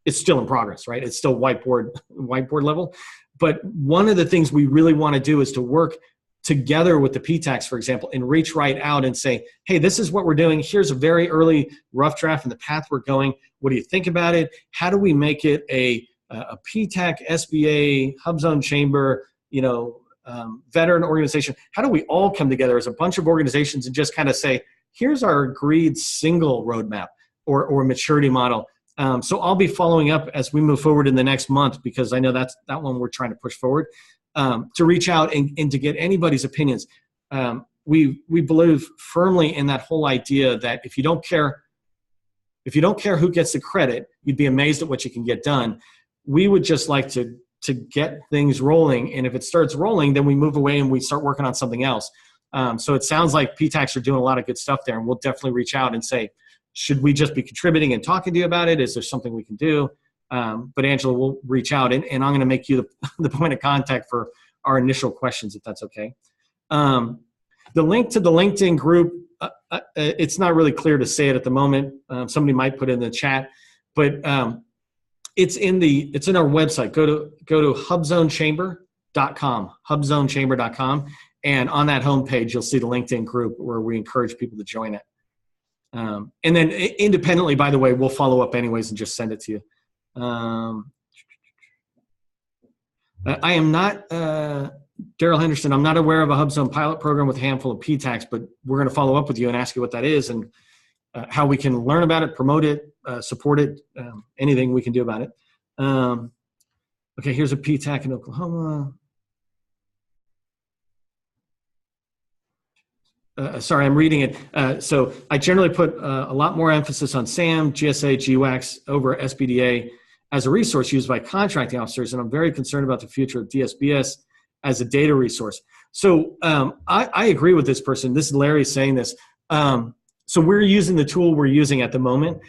it's still in progress, right? It's still whiteboard level. But one of the things we really want to do is to work together with the PTACs, for example, and reach right out and say, hey, this is what we're doing. Here's a very early rough draft and the path we're going. What do you think about it? How do we make it a PTAC, SBA, HUBZone Chamber, veteran organization? How do we all come together as a bunch of organizations and just kind of say, here's our agreed single roadmap or maturity model? So I'll be following up as we move forward in the next month, because I know that's that one we're trying to push forward, to reach out and to get anybody's opinions. We believe firmly in that whole idea that if you don't care who gets the credit, you'd be amazed at what you can get done. We would just like to get things rolling, and if it starts rolling, then we move away and we start working on something else. So it sounds like PTACs are doing a lot of good stuff there, and we'll definitely reach out and say, should we just be contributing and talking to you about it? Is there something we can do? But Angela will reach out, and I'm going to make you the point of contact for our initial questions, if that's okay. The link to the LinkedIn group, it's not really clear to say it at the moment. Somebody might put it in the chat, but it's in our website. Go to HUBZoneChamber.com, HUBZoneChamber.com, and on that homepage you'll see the LinkedIn group where we encourage people to join it. And then independently, by the way, we'll follow up anyways and just send it to you. I am not, Daryl Henderson, I'm not aware of a HUBZone pilot program with a handful of PTACs, but we're going to follow up with you and ask you what that is and how we can learn about it, promote it, support it, anything we can do about it. Okay, here's a PTAC in Oklahoma. Sorry, I'm reading it. So I generally put a lot more emphasis on SAM, GSA, GWAX over SBDA as a resource used by contracting officers, and I'm very concerned about the future of DSPs as a data resource. So I agree with this person. This is Larry saying this. So we're using the tool we're using at the moment.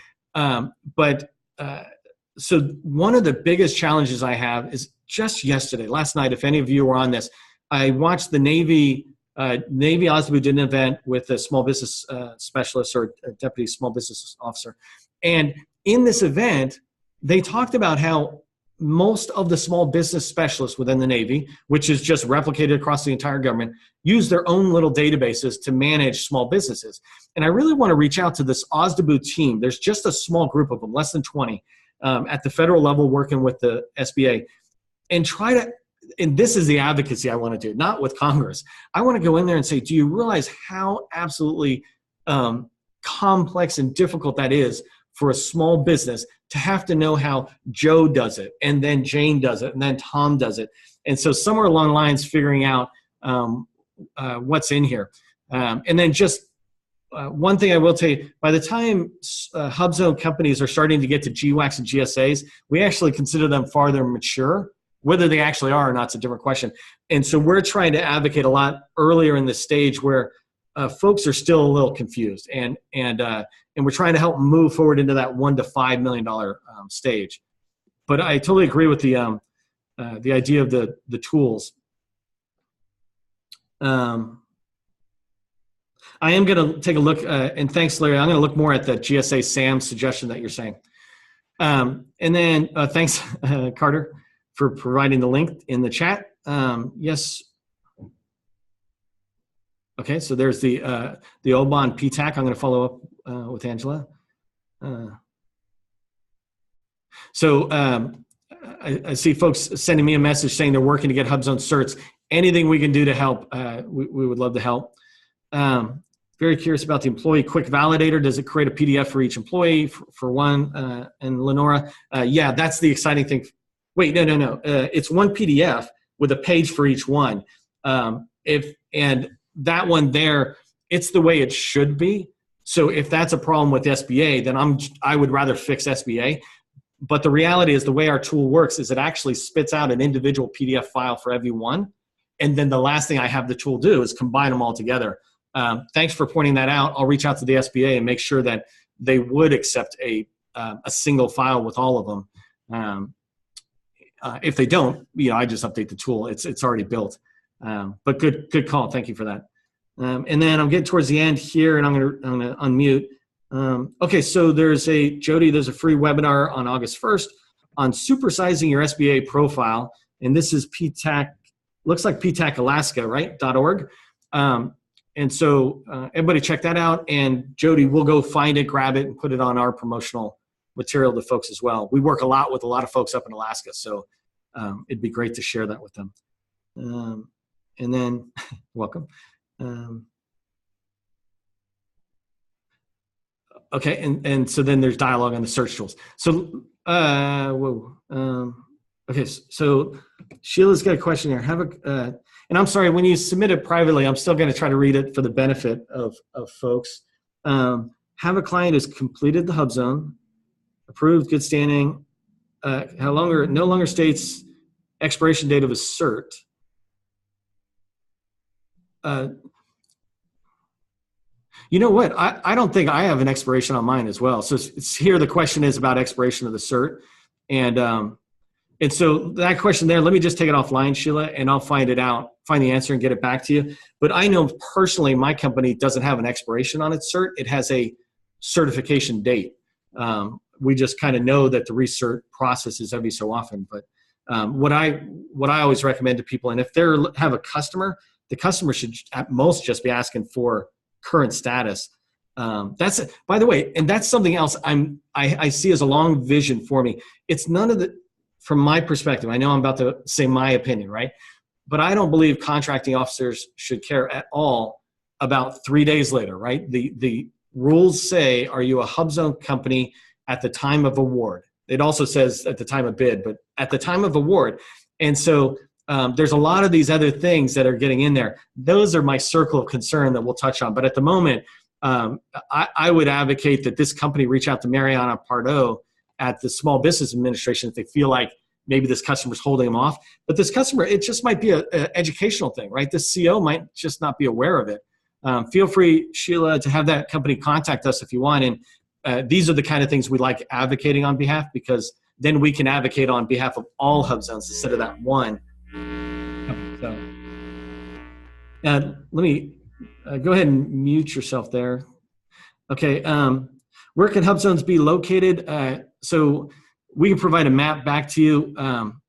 So one of the biggest challenges I have is just yesterday, last night, if any of you were on this, I watched the Navy OSDBU did an event with a small business specialist or a deputy small business officer. And in this event, they talked about how most of the small business specialists within the Navy, which is just replicated across the entire government, use their own little databases to manage small businesses. And I really want to reach out to this OSDBU team. There's just a small group of them, less than 20, at the federal level working with the SBA, and try to, and this is the advocacy I want to do, not with Congress. I want to go in there and say, do you realize how absolutely complex and difficult that is for a small business to have to know how Joe does it, and then Jane does it, and then Tom does it. And so somewhere along the lines, figuring out what's in here. And then just one thing I will tell you, by the time HUBZone companies are starting to get to GWACs and GSAs, we actually consider them farther mature. Whether they actually are or not is a different question. And so we're trying to advocate a lot earlier in the stage where folks are still a little confused, and we're trying to help move forward into that $1 to $5 million stage. But I totally agree with the idea of the tools. I am going to take a look, and thanks, Larry. I'm going to look more at the GSA SAM suggestion that you're saying. And then thanks, Carter, for providing the link in the chat. Yes. Okay, so there's the OBON PTAC. I'm going to follow up with Angela. I see folks sending me a message saying they're working to get HUBZone certs. Anything we can do to help, we would love to help. Very curious about the employee quick validator. Does it create a PDF for each employee for one? And Lenora, yeah, that's the exciting thing. Wait, no. It's one PDF with a page for each one. And that one there, it's the way it should be. So if that's a problem with SBA, then I would rather fix SBA. But the reality is the way our tool works is it actually spits out an individual PDF file for every one. And then the last thing I have the tool do is combine them all together. Thanks for pointing that out. I'll reach out to the SBA and make sure that they would accept a single file with all of them. If they don't, I just update the tool. It's already built. But good call. Thank you for that. And then I'm getting towards the end here, and I'm gonna unmute. Okay, so there's a free webinar on August 1st on supersizing your SBA profile, and this is PTAC looks like PTAC Alaska, right? .org. And so everybody check that out. And Jody, we'll go find it, grab it, and put it on our promotional material to folks as well. We work a lot with a lot of folks up in Alaska, so it'd be great to share that with them. And then, welcome. Okay, and so then there's dialogue on the search tools. So, okay, so Sheila's got a question here. And I'm sorry, when you submit it privately, I'm still going to try to read it for the benefit of folks. Have a client who's completed the HUBZone, approved, good standing, no longer states expiration date of a cert. You know what? I don't think I have an expiration on mine as well. So it's here the question is about expiration of the cert. And so that question there, let me just take it offline, Sheila, and I'll find it out, find the answer and get it back to you. But I know personally my company doesn't have an expiration on its cert. It has a certification date. We just kind of know that the recert process is every so often. But what I always recommend to people, and if they have a customer, the customer should at most just be asking for current status. That's it. By the way, and that's something else I see as a long vision for me. It's none of the, from my perspective, I know I'm about to say my opinion, right? But I don't believe contracting officers should care at all about 3 days later, right? The rules say, are you a HUBZone company at the time of award? It also says at the time of bid, but at the time of award. And so there's a lot of these other things that are getting in there. Those are my circle of concern that we'll touch on. But at the moment, I would advocate that this company reach out to Mariana Pardo at the Small Business Administration if they feel like maybe this customer's holding them off. But this customer, it just might be an educational thing, right? This CO might just not be aware of it. Feel free, Sheila, to have that company contact us if you want. And these are the kind of things we like advocating on behalf, because then we can advocate on behalf of all HUBZones instead of that one. So, let me go ahead and mute yourself there. Okay, where can HUBZones be located? So we can provide a map back to you on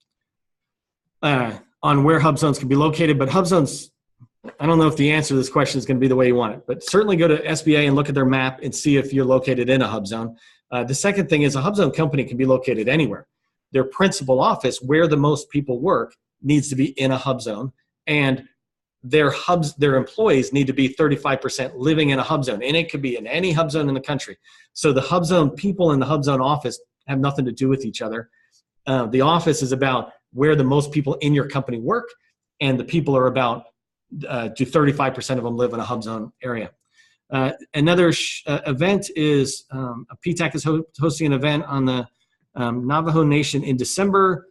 where HUBZones can be located, but HUBZones, I don't know if the answer to this question is going to be the way you want it, but certainly go to SBA and look at their map and see if you're located in a HUBZone. The second thing is a HUBZone company can be located anywhere. Their principal office, where the most people work, needs to be in a HUBZone, and their employees need to be 35% living in a HUBZone, and it could be in any HUBZone in the country. So the HUBZone people in the HUBZone office have nothing to do with each other. The office is about where the most people in your company work, and the people are about do 35% of them live in a HUBZone area. Another event is a PTAC is hosting an event on the Navajo Nation in December.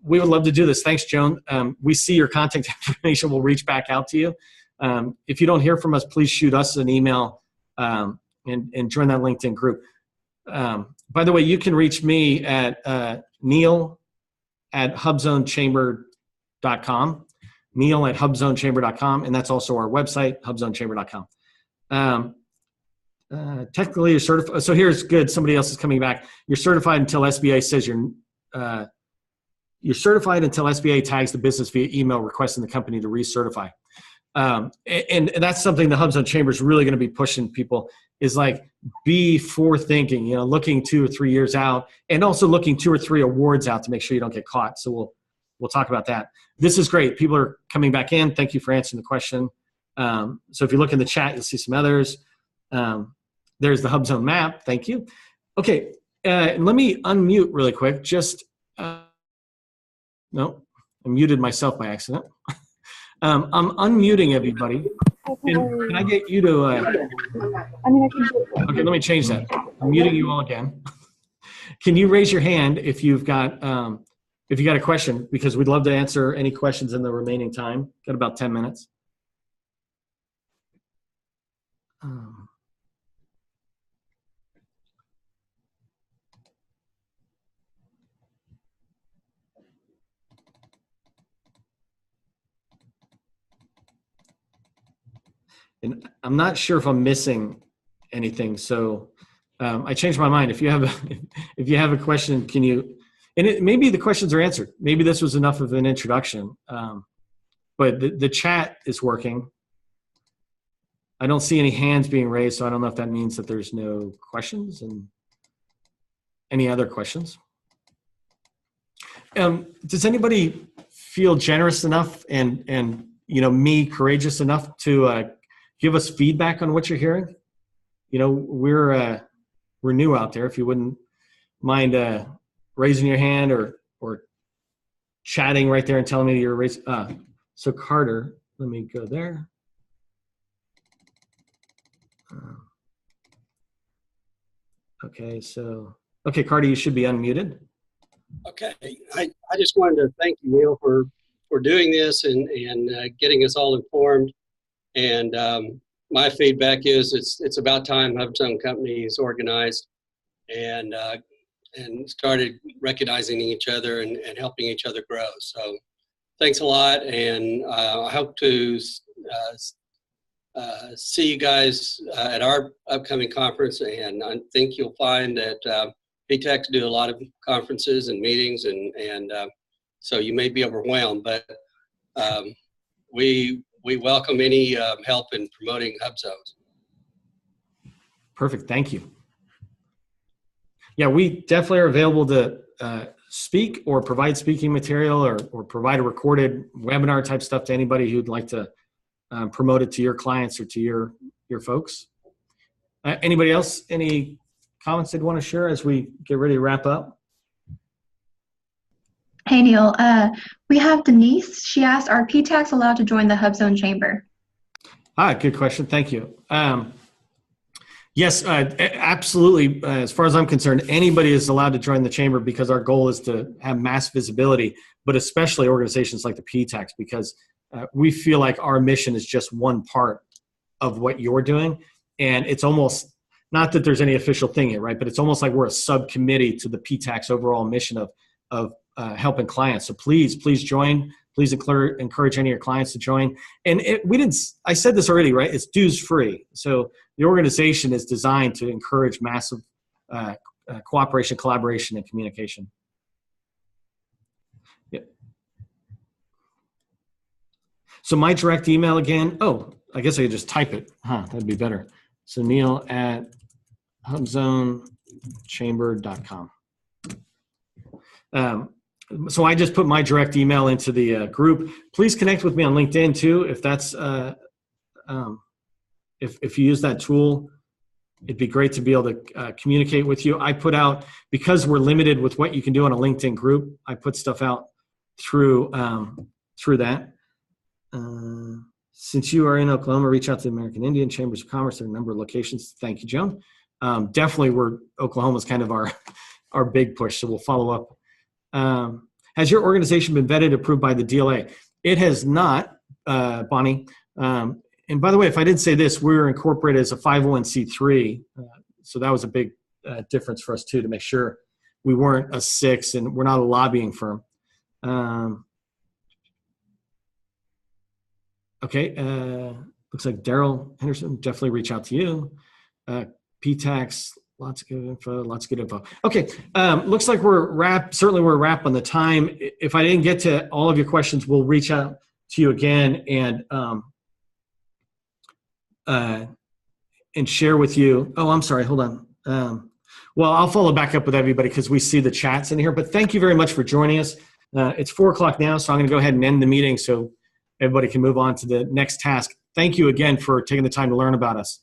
We would love to do this. Thanks, Joan. We see your contact information. We'll reach back out to you. If you don't hear from us, please shoot us an email and join that LinkedIn group. By the way, you can reach me at neil@hubzonechamber.com, neil@hubzonechamber.com, and that's also our website, hubzonechamber.com. Technically, you're certified. So here's good. Somebody else is coming back. You're certified until SBA says you're certified until SBA tags the business via email requesting the company to recertify. And that's something the HUBZone Chamber is really going to be pushing people, is like, be forward-thinking, you know, looking 2 or 3 years out, and also looking 2 or 3 awards out to make sure you don't get caught. So we'll talk about that. This is great. People are coming back in. Thank you for answering the question. So if you look in the chat, you'll see some others. There's the HUBZone map. Thank you. Okay, let me unmute really quick. Just no, I muted myself by accident. I'm unmuting everybody. Can I get you to? I mean, I can do it. Okay, let me change that. I'm muting you all again. Can you raise your hand if you've got a question? Because we'd love to answer any questions in the remaining time. Got about 10 minutes. And I'm not sure if I'm missing anything, so I changed my mind. If you have a question, can you? And maybe the questions are answered. Maybe this was enough of an introduction. but the chat is working. I don't see any hands being raised, so I don't know if that means that there's no questions. And any other questions? Does anybody feel generous enough and me courageous enough to give us feedback on what you're hearing? We're new out there. If you wouldn't mind raising your hand or chatting right there and telling me you're raising. So Carter, let me go there. Okay, Carter, you should be unmuted. Okay, I just wanted to thank you, Neil, for doing this and getting us all informed. And my feedback is it's about time HUBZone companies organized and started recognizing each other and helping each other grow. So thanks a lot, and I hope to see you guys at our upcoming conference. And I think you'll find that PTACs do a lot of conferences and meetings, and so you may be overwhelmed, but we welcome any help in promoting HUBZones. Perfect, thank you. Yeah, we definitely are available to speak or provide speaking material or provide a recorded webinar type stuff to anybody who'd like to promote it to your clients or to your folks. Anybody else, any comments they'd want to share as we get ready to wrap up? Hey, Neil. We have Denise. She asked, are PTACs allowed to join the HUBZone Chamber? Good question. Thank you. Yes, absolutely. As far as I'm concerned, anybody is allowed to join the chamber because our goal is to have mass visibility, but especially organizations like the PTACs, because we feel like our mission is just one part of what you're doing. And it's almost, not that there's any official thing here, right? But it's almost like we're a subcommittee to the PTAC's overall mission of helping clients. So please join. Please encourage any of your clients to join. And I said this already, right? It's dues free. So the organization is designed to encourage massive cooperation, collaboration, and communication. Yeah. So my direct email again, I guess I could just type it. That'd be better. So Neil at HUBZoneChamber.com. So I just put my direct email into the group. Please connect with me on LinkedIn too. If that's if you use that tool, it'd be great to be able to communicate with you. I put out, because we're limited with what you can do on a LinkedIn group, I put stuff out through that. Since you are in Oklahoma, reach out to the American Indian Chambers of Commerce. There are a number of locations. Thank you, Joan. Definitely, Oklahoma's kind of our big push, so we'll follow up. Has your organization been vetted, approved by the DLA? It has not, Bonnie. And by the way, if I didn't say this, we're incorporated as a 501c3. So that was a big difference for us too, to make sure we weren't a 6 and we're not a lobbying firm. Okay, looks like Daryl Henderson, definitely reach out to you. PTACs, lots of good info, Okay, looks like we're certainly we're wrapped on the time. If I didn't get to all of your questions, we'll reach out to you again and share with you. Oh, I'm sorry, hold on. Well, I'll follow back up with everybody because we see the chats in here, but thank you very much for joining us. It's 4 o'clock now, so I'm gonna go ahead and end the meeting so everybody can move on to the next task. Thank you again for taking the time to learn about us.